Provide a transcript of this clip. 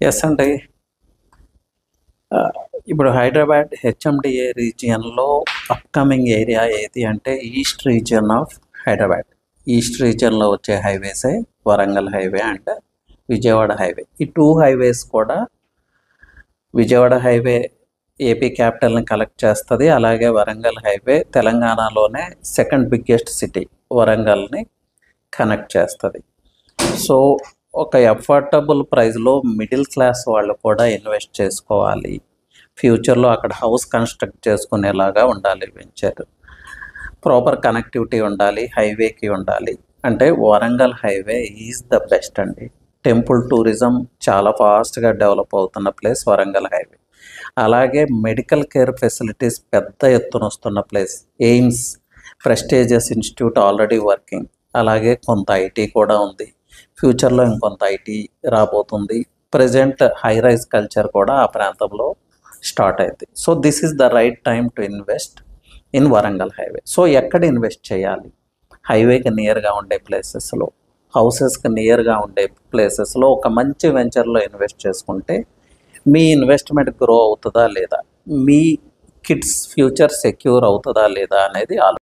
Yes అండి. ఇప్పుడు Hyderabad HMDA రీజియన్లో అప్కమింగ్ ఏరియా ఏది అంటే east region of Hyderabad. East రీజియన్లో వచ్చే హైవేసే Warangal highway and Vijayawada highway. ఈ 2 హైవేస్ కూడా విజయవాడ హైవే ఏపీ క్యాపిటల్ని కలెక్ట్ చేస్తుంది. అలాగే వరంగల్ హైవే తెలంగాణలోనే సెకండ్ బిగ్గెస్ట్ సిటీ వరంగల్ని కనెక్ట్ చేస్తుంది. సో ఒక అఫోర్డబుల్ ప్రైస్లో మిడిల్ క్లాస్ వాళ్ళు కూడా ఇన్వెస్ట్ చేసుకోవాలి, ఫ్యూచర్లో అక్కడ హౌస్ కన్స్ట్రక్ట్ చేసుకునేలాగా ఉండాలి వెంచర్, ప్రాపర్ కనెక్టివిటీ ఉండాలి, హైవేకి ఉండాలి అంటే Warangal highway is the best అండి. టెంపుల్ టూరిజం చాలా ఫాస్ట్గా డెవలప్ అవుతున్న ప్లేస్ వరంగల్ హైవే. అలాగే మెడికల్ కేర్ ఫెసిలిటీస్ పెద్ద ఎత్తున వస్తున్న place. AIIMS prestigious institute already working. అలాగే కొంత ఐటీ కూడా ఉంది, ఫ్యూచర్లో ఇంకొంత ఐటీ రాబోతుంది. ప్రజెంట్ హై రైజ్ కల్చర్ కూడా ఆ ప్రాంతంలో స్టార్ట్ అయింది. So this is the right time to invest in Warangal highway. So ఎక్కడ ఇన్వెస్ట్ చేయాలి? హైవేకి నియర్గా ఉండే ప్లేసెస్లో, హౌసెస్కి నియర్గా ఉండే ప్లేసెస్లో ఒక మంచి వెంచర్లో ఇన్వెస్ట్ చేసుకుంటే మీ ఇన్వెస్ట్మెంట్ గ్రో అవుతుందా లేదా, మీ కిడ్స్ ఫ్యూచర్ సెక్యూర్ అవుతుందా లేదా అనేది